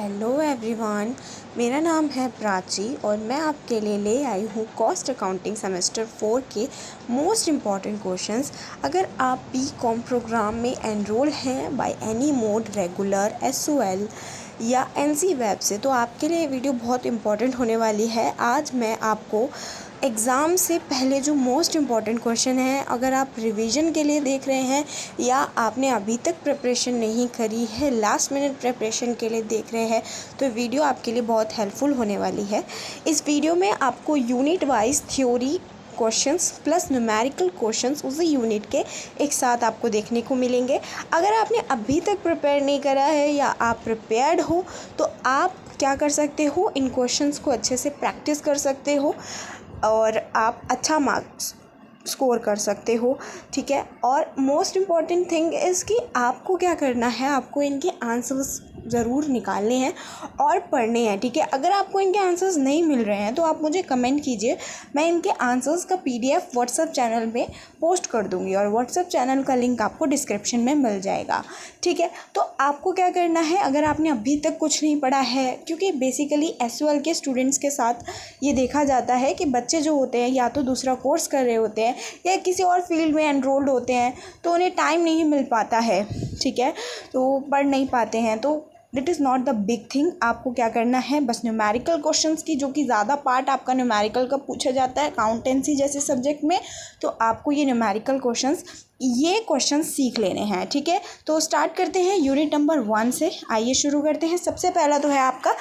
Hello everyone, मेरा नाम है प्राची और मैं आपके लिए ले आई हूँ कॉस्ट अकाउंटिंग सेमेस्टर 4 के मोस्ट इम्पॉर्टेंट क्वेश्चंस। अगर आप बीकॉम प्रोग्राम में एनरोल हैं by any mode, regular, SOL या एनसी वेब से, तो आपके लिए वीडियो बहुत इम्पॉर्टेंट होने वाली है। आज मैं आपको एग्ज़ाम से पहले जो मोस्ट इम्पॉर्टेंट क्वेश्चन है, अगर आप रिवीजन के लिए देख रहे हैं या आपने अभी तक प्रिपरेशन नहीं करी है, लास्ट मिनट प्रिपरेशन के लिए देख रहे हैं, तो वीडियो आपके लिए बहुत हेल्पफुल होने वाली है। इस वीडियो में आपको unit wise theory questions plus numerical questions उसी यूनिट के एक साथ आपको देखने को मिलेंगे। अगर आपने अभी तक प्रिपेयर नहीं करा है या आप प्रिपेयर्ड हो, तो आप क्या कर सकते हो, इन क्वेश्चंस को अच्छे से प्रैक्टिस कर सकते हो और आप अच्छा मार्क्स स्कोर कर सकते हो। ठीक है, और मोस्ट इम्पॉर्टेंट थिंग इज़ कि आपको क्या करना है, आपको इनके आंसर्स ज़रूर निकालने हैं और पढ़ने हैं। ठीक है, अगर आपको इनके आंसर्स नहीं मिल रहे हैं तो आप मुझे कमेंट कीजिए, मैं इनके आंसर्स का पीडीएफ व्हाट्सएप चैनल में पोस्ट कर दूंगी और व्हाट्सएप चैनल का लिंक आपको डिस्क्रिप्शन में मिल जाएगा। ठीक है, तो आपको क्या करना है, अगर आपने अभी तक कुछ नहीं पढ़ा है, क्योंकि बेसिकली एसओएल के स्टूडेंट्स के साथ ये देखा जाता है कि बच्चे जो होते हैं या तो दूसरा कोर्स कर रहे होते हैं या किसी और फील्ड में एनरोल्ड होते हैं, तो उन्हें टाइम नहीं मिल पाता है। ठीक है, तो पढ़ नहीं पाते हैं, तो it is not the big thing. आपको क्या करना है, बस न्यूमेरिकल क्वेश्चंस की, जो कि ज़्यादा पार्ट आपका न्यूमेरिकल का पूछा जाता है अकाउंटेंसी जैसे सब्जेक्ट में, तो आपको ये न्यूमेरिकल क्वेश्चंस सीख लेने हैं। ठीक है, तो स्टार्ट करते हैं यूनिट नंबर 1 से। आइए शुरू करते हैं। सबसे पहला तो है आपका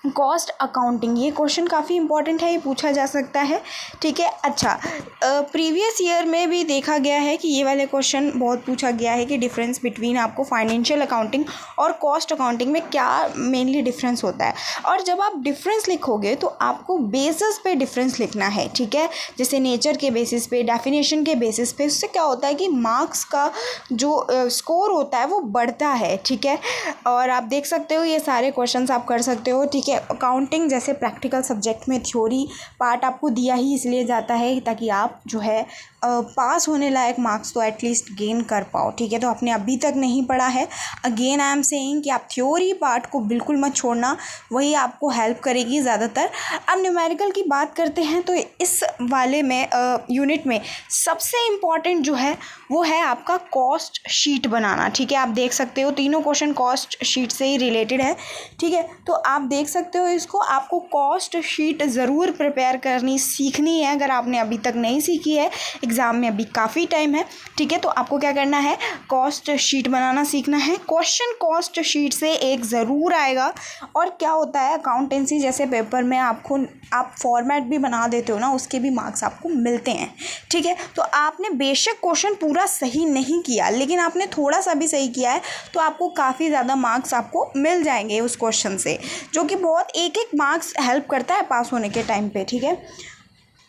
कॉस्ट अकाउंटिंग। ये क्वेश्चन काफ़ी इंपॉर्टेंट है, ये पूछा जा सकता है। ठीक है, अच्छा, प्रीवियस ईयर में भी देखा गया है कि ये वाले क्वेश्चन बहुत पूछा गया है कि डिफरेंस बिटवीन आपको फाइनेंशियल अकाउंटिंग और कॉस्ट अकाउंटिंग में क्या मेनली डिफरेंस होता है। और जब आप डिफरेंस लिखोगे तो आपको बेसिस पे डिफरेंस लिखना है। ठीक है, जैसे नेचर के बेसिस पे, डेफिनेशन के बेसिस पे। उससे क्या होता है कि मार्क्स का जो स्कोर होता है वो बढ़ता है। ठीक है, और आप देख सकते हो ये सारे क्वेश्चंस आप कर सकते हो। ठीक है, अकाउंटिंग जैसे प्रैक्टिकल सब्जेक्ट में थ्योरी पार्ट आपको दिया ही इसलिए जाता है ताकि आप जो है पास होने लायक मार्क्स तो एटलीस्ट गेन कर पाओ। ठीक है, तो आपने अभी तक नहीं पढ़ा है, अगेन आई एम सेइंग कि आप थ्योरी पार्ट को बिल्कुल मत छोड़ना, वही आपको हेल्प करेगी ज़्यादातर। अब न्यूमेरिकल की बात करते हैं, तो इस वाले में यूनिट में सबसे इम्पॉर्टेंट जो है वो है आपका कॉस्ट शीट बनाना। ठीक है, आप देख सकते हो तीनों क्वेश्चन कॉस्ट शीट से ही रिलेटेड है। ठीक है, तो आप देख सकते हो इसको, आपको कॉस्ट शीट ज़रूर प्रिपेयर करनी सीखनी है। अगर आपने अभी तक नहीं सीखी है, एग्ज़ाम में अभी काफ़ी टाइम है। ठीक है, तो आपको क्या करना है, कॉस्ट शीट बनाना सीखना है। क्वेश्चन कॉस्ट शीट से एक ज़रूर आएगा। और क्या होता है, अकाउंटेंसी जैसे पेपर में आप फॉर्मेट भी बना देते हो ना, उसके भी मार्क्स आपको मिलते हैं। ठीक है, तो आपने बेशक क्वेश्चन पूरा सही नहीं किया, लेकिन आपने थोड़ा सा भी सही किया है तो आपको काफ़ी ज़्यादा मार्क्स आपको मिल जाएंगे उस क्वेश्चन से, जो कि बहुत एक मार्क्स हेल्प करता है पास होने के टाइम पे। ठीक है,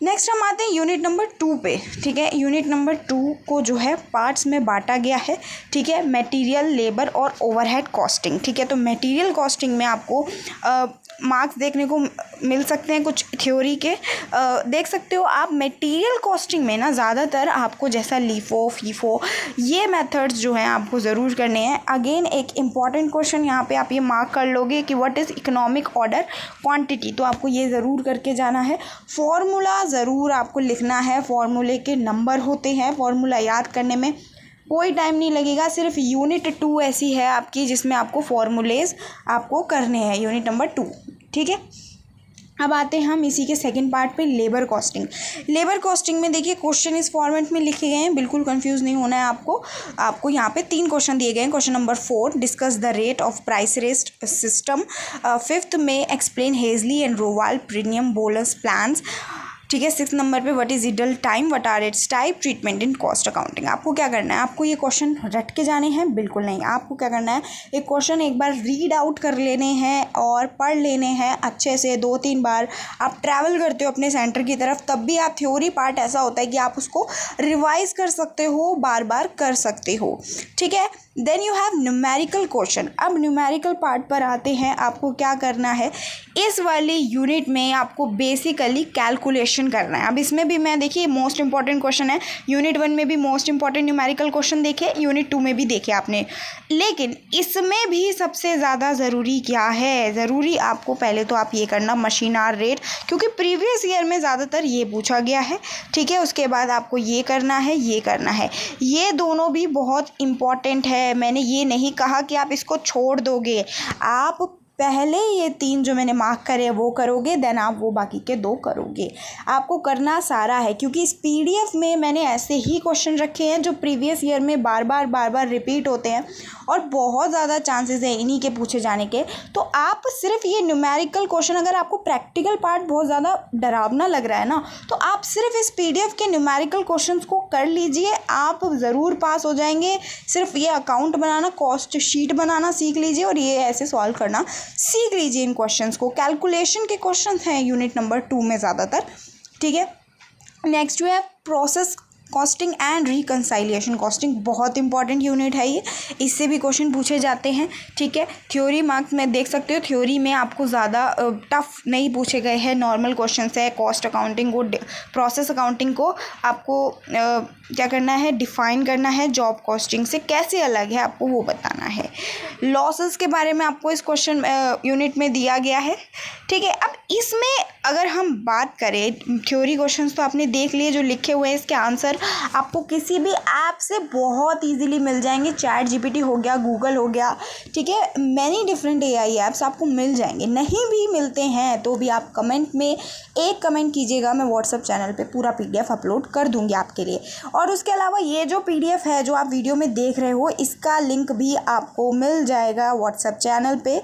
नेक्स्ट हम आते हैं यूनिट नंबर 2 पे। ठीक है, यूनिट नंबर 2 को जो है पार्ट्स में बांटा गया है। ठीक है, मटेरियल, लेबर और ओवरहेड कॉस्टिंग। ठीक है, तो मटेरियल कॉस्टिंग में आपको मार्क्स देखने को मिल सकते हैं कुछ थ्योरी के। देख सकते हो आप, मटेरियल कॉस्टिंग में ना ज़्यादातर आपको जैसा लीफो, फीफो, ये मेथड्स जो हैं आपको ज़रूर करने हैं। अगेन एक इम्पॉर्टेंट क्वेश्चन यहाँ पे आप ये मार्क कर लोगे कि what is economic order quantity, तो आपको ये ज़रूर करके जाना है। फॉर्मूला ज़रूर आपको लिखना है, फॉर्मूले के नंबर होते हैं, फॉर्मूला याद करने में कोई टाइम नहीं लगेगा। सिर्फ यूनिट 2 ऐसी है आपकी जिसमें आपको फॉर्मूलेज आपको करने हैं, यूनिट नंबर 2। ठीक है, अब आते हैं हम इसी के सेकंड पार्ट पे, लेबर कॉस्टिंग। लेबर कॉस्टिंग में देखिए क्वेश्चन इस फॉर्मेट में लिखे गए हैं, बिल्कुल कंफ्यूज नहीं होना है आपको यहाँ पे 3 क्वेश्चन दिए गए हैं। Question number 4, discuss the rate of price rest system. 5th में एक्सप्लेन हेजली and Rowan premium bonus plans. ठीक है, 6th नंबर पे what is idle time, what are its type, treatment in cost accounting. आपको क्या करना है, आपको ये क्वेश्चन रट के जाने हैं? बिल्कुल नहीं। आपको क्या करना है, एक क्वेश्चन एक बार रीड आउट कर लेने हैं और पढ़ लेने हैं अच्छे से 2-3 बार। आप ट्रैवल करते हो अपने सेंटर की तरफ, तब भी आप थ्योरी पार्ट ऐसा होता है कि आप उसको रिवाइज कर सकते हो, बार बार कर सकते हो। ठीक है, then you have numerical question. अब न्यूमेरिकल पार्ट पर आते हैं। आपको क्या करना है, इस वाली यूनिट में आपको बेसिकली कैलकुलेशन क्वेश्चन करना है। अब इसमें भी मैं देखिए मोस्ट इंपॉर्टेंट क्वेश्चन है, यूनिट 1 में भी मोस्ट इंपॉर्टेंट न्यूमेरिकल क्वेश्चन देखे, यूनिट 2 में भी देखे आपने, लेकिन इसमें भी सबसे ज़्यादा ज़रूरी क्या है, ज़रूरी आपको पहले तो आप ये करना मशीन आवर रेट, क्योंकि प्रीवियस ईयर में ज़्यादातर ये पूछा गया है, ठीक है। उसके बाद आपको ये करना है, ये करना है, ये दोनों भी बहुत इम्पॉर्टेंट है। मैंने ये नहीं कहा कि आप इसको छोड़ दोगे, आप पहले ये 3 जो मैंने मार्क करे वो करोगे, देन आप वो बाकी के 2 करोगे। आपको करना सारा है, क्योंकि इस पीडीएफ में मैंने ऐसे ही क्वेश्चन रखे हैं जो प्रीवियस ईयर में बार बार रिपीट होते हैं और बहुत ज़्यादा चांसेस है इन्हीं के पूछे जाने के। तो आप सिर्फ ये न्यूमेरिकल क्वेश्चन, अगर आपको प्रैक्टिकल पार्ट बहुत ज़्यादा डरावना लग रहा है ना, तो आप सिर्फ इस पीडीएफ के न्यूमेरिकल क्वेश्चंस को कर लीजिए, आप ज़रूर पास हो जाएंगे। सिर्फ ये अकाउंट बनाना, कॉस्ट शीट बनाना सीख लीजिए और ये ऐसे सॉल्व करना सीख लीजिए इन क्वेश्चंस को। कैलकुलेशन के क्वेश्चंस हैं यूनिट नंबर 2 में ज़्यादातर, ठीक है। Next we have process costing and reconciliation costing, बहुत इंपॉर्टेंट यूनिट है ये, इससे भी क्वेश्चन पूछे जाते हैं, ठीक है। थ्योरी मार्क्स में देख सकते हो, थ्योरी में आपको ज़्यादा टफ नहीं पूछे गए हैं, नॉर्मल क्वेश्चन है। कॉस्ट अकाउंटिंग को, प्रोसेस अकाउंटिंग को आपको क्या करना है, डिफ़ाइन करना है जॉब कॉस्टिंग से, कैसे अलग है आपको वो बताना है। लॉसेस के बारे में आपको इस क्वेश्चन यूनिट में दिया गया है, ठीक है। अब इसमें अगर हम बात करें, थ्योरी क्वेश्चंस तो आपने देख लिए जो लिखे हुए हैं, इसके आंसर आपको किसी भी ऐप से बहुत इजीली मिल जाएंगे। चैट जीपीटी हो गया, गूगल हो गया, ठीक है, मैनी डिफरेंट एआई ऐप्स आपको मिल जाएंगे। नहीं भी मिलते हैं तो भी आप कमेंट में एक कमेंट कीजिएगा, मैं व्हाट्सएप चैनल पे पूरा पीडीएफ अपलोड कर दूंगी आपके लिए। और उसके अलावा ये जो पीडीएफ है जो आप वीडियो में देख रहे हो, इसका लिंक भी आपको मिल जाएगा व्हाट्सएप चैनल पे।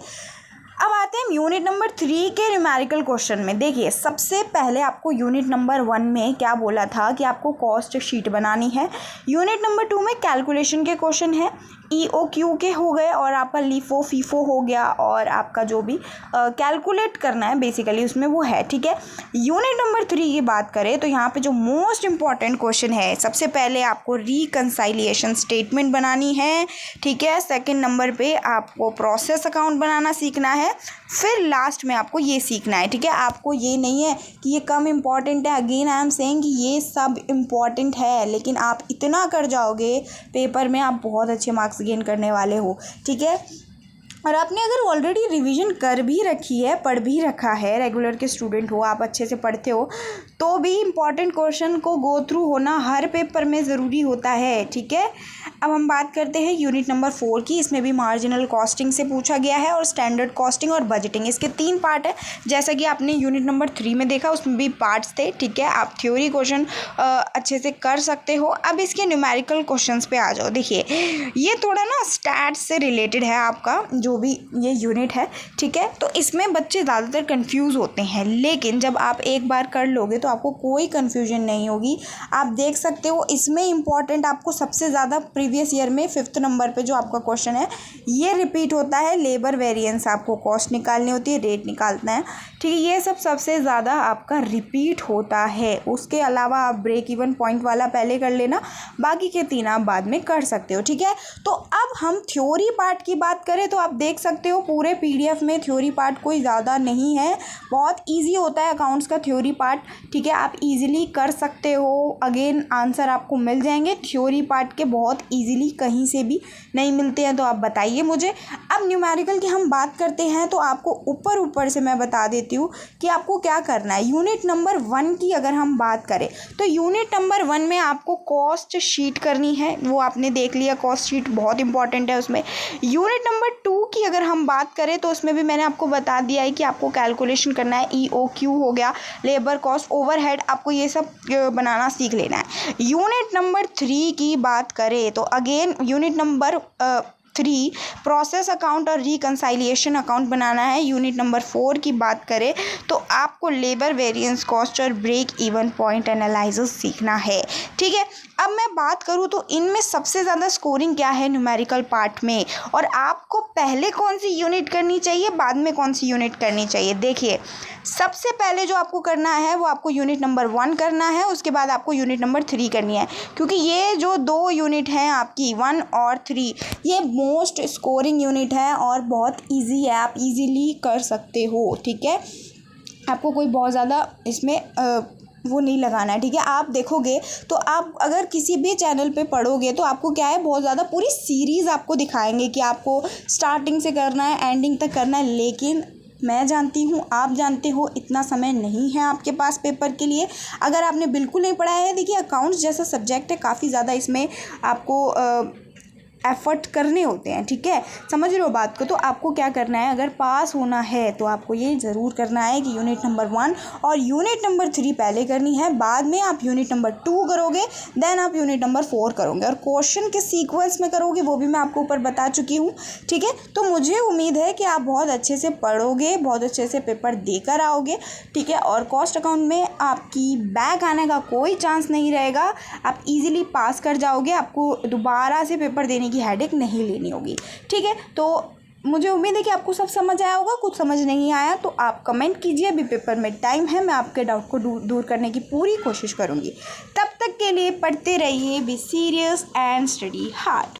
अब आते हैं यूनिट नंबर 3 के न्यूमेरिकल क्वेश्चन में। देखिए, सबसे पहले आपको यूनिट नंबर 1 में क्या बोला था कि आपको कॉस्ट शीट बनानी है। यूनिट नंबर 2 में कैलकुलेशन के क्वेश्चन है, EOQ के हो गए और आपका लीफो फीफो हो गया और आपका जो भी कैलकुलेट करना है बेसिकली उसमें वो है, ठीक है। यूनिट नंबर 3 की बात करें तो यहाँ पे जो मोस्ट इम्पॉर्टेंट क्वेश्चन है, सबसे पहले आपको रिकंसाइलिएशन स्टेटमेंट बनानी है, ठीक है। सेकंड नंबर पे आपको प्रोसेस अकाउंट बनाना सीखना है, फिर लास्ट में आपको ये सीखना है, ठीक है। आपको ये नहीं है कि ये कम इम्पॉर्टेंट है, अगेन आई एम सेइंग कि ये सब इम्पॉर्टेंट है, लेकिन आप इतना कर जाओगे पेपर में, आप बहुत अच्छे मार्क्स गेन करने वाले हो, ठीक है। और आपने अगर ऑलरेडी रिवीजन कर भी रखी है, पढ़ भी रखा है, रेगुलर के स्टूडेंट हो, आप अच्छे से पढ़ते हो, तो भी इम्पॉर्टेंट क्वेश्चन को गो थ्रू होना हर पेपर में ज़रूरी होता है, ठीक है। अब हम बात करते हैं यूनिट नंबर 4 की। इसमें भी मार्जिनल कॉस्टिंग से पूछा गया है और स्टैंडर्ड कॉस्टिंग और बजटिंग, इसके 3 पार्ट है। जैसा कि आपने यूनिट नंबर 3 में देखा, उसमें भी पार्ट्स थे, ठीक है। आप थ्योरी क्वेश्चन अच्छे से कर सकते हो। अब इसके न्यूमेरिकल क्वेश्चंस पे आ जाओ। देखिए, ये थोड़ा ना स्टैट्स से रिलेटेड है आपका जो भी ये यूनिट है, ठीक है। तो इसमें बच्चे ज़्यादातर कंफ्यूज होते हैं, लेकिन जब आप एक बार कर लोगे तो आपको कोई कंफ्यूजन नहीं होगी। आप देख सकते हो इसमें इम्पॉर्टेंट आपको सबसे ज़्यादा प्रीवियस ईयर में 5th नंबर पे जो आपका क्वेश्चन है ये रिपीट होता है, लेबर वेरिएंस, आपको कॉस्ट निकालनी होती है, रेट निकालना है, ठीक है। ये सब सबसे ज़्यादा आपका रिपीट होता है। उसके अलावा आप ब्रेक इवन पॉइंट वाला पहले कर लेना, बाकी के 3 आप बाद में कर सकते हो, ठीक है। तो अब हम थ्योरी पार्ट की बात करें तो आप देख सकते हो पूरे पीडीएफ में थ्योरी पार्ट कोई ज़्यादा नहीं है, बहुत इजी होता है अकाउंट्स का थ्योरी पार्ट, ठीक है। आप इजीली कर सकते हो, अगेन आंसर आपको मिल जाएंगे थ्योरी पार्ट के, बहुत इजीली, कहीं से भी नहीं मिलते हैं तो आप बताइए मुझे। अब न्यूमेरिकल की हम बात करते हैं तो आपको ऊपर से मैं बता देती हूँ कि आपको क्या करना है। यूनिट नंबर 1 की अगर हम बात करें तो यूनिट नंबर 1 में आपको कॉस्ट शीट करनी है, वो आपने देख लिया, कॉस्ट शीट बहुत इंपॉर्टेंट है उसमें। यूनिट नंबर 2 की अगर हम बात करें तो उसमें भी मैंने आपको बता दिया है कि आपको कैलकुलेशन करना है, EOQ हो गया, लेबर कॉस्ट, ओवरहेड, आपको ये सब बनाना सीख लेना है। यूनिट नंबर 3 की बात करें तो again unit number 3 process account और रिकंसाइलिएशन अकाउंट बनाना है। यूनिट नंबर 4 की बात करें तो आपको लेबर वेरिएंस, कॉस्ट और ब्रेक इवन पॉइंट एनालिसिस सीखना है, ठीक है। अब मैं बात करूँ तो इनमें सबसे ज़्यादा स्कोरिंग क्या है न्यूमेरिकल पार्ट में, और आपको पहले कौन सी यूनिट करनी चाहिए, बाद में कौन सी यूनिट करनी चाहिए। देखिए, सबसे पहले जो आपको करना है वो आपको यूनिट नंबर 1 करना है, उसके बाद आपको यूनिट नंबर 3 करनी है, क्योंकि ये जो 2 यूनिट हैं आपकी 1 और 3, ये मोस्ट स्कोरिंग यूनिट है और बहुत ईजी है, आप ईजीली कर सकते हो, ठीक है। आपको कोई बहुत ज़्यादा इसमें वो नहीं लगाना है, ठीक है। आप देखोगे तो आप अगर किसी भी चैनल पे पढ़ोगे तो आपको क्या है, बहुत ज़्यादा पूरी सीरीज़ आपको दिखाएंगे कि आपको स्टार्टिंग से करना है, एंडिंग तक करना है। लेकिन मैं जानती हूँ, आप जानते हो, इतना समय नहीं है आपके पास पेपर के लिए। अगर आपने बिल्कुल नहीं पढ़ा है, देखिए अकाउंट्स जैसा सब्जेक्ट है, काफ़ी ज़्यादा इसमें आपको एफ़र्ट करने होते हैं, ठीक है। समझ रहे हो बात को। तो आपको क्या करना है, अगर पास होना है तो आपको ये ज़रूर करना है कि यूनिट नंबर 1 और यूनिट नंबर 3 पहले करनी है, बाद में आप यूनिट नंबर 2 करोगे, देन आप यूनिट नंबर 4 करोगे। और क्वेश्चन किस सीक्वेंस में करोगे वो भी मैं आपको ऊपर बता चुकी हूँ, ठीक है। तो मुझे उम्मीद है कि आप बहुत अच्छे से पढ़ोगे, बहुत अच्छे से पेपर देकर आओगे, ठीक है। और कॉस्ट अकाउंट में आपकी बैक आने का कोई चांस नहीं रहेगा, आप इजीली पास कर जाओगे, आपको दोबारा से पेपर देने की हेडेक नहीं लेनी होगी, ठीक है। तो मुझे उम्मीद है कि आपको सब समझ आया होगा। कुछ समझ नहीं आया तो आप कमेंट कीजिए, अभी पेपर में टाइम है, मैं आपके डाउट को दूर करने की पूरी कोशिश करूँगी। तब तक के लिए पढ़ते रहिए, be serious and study hard.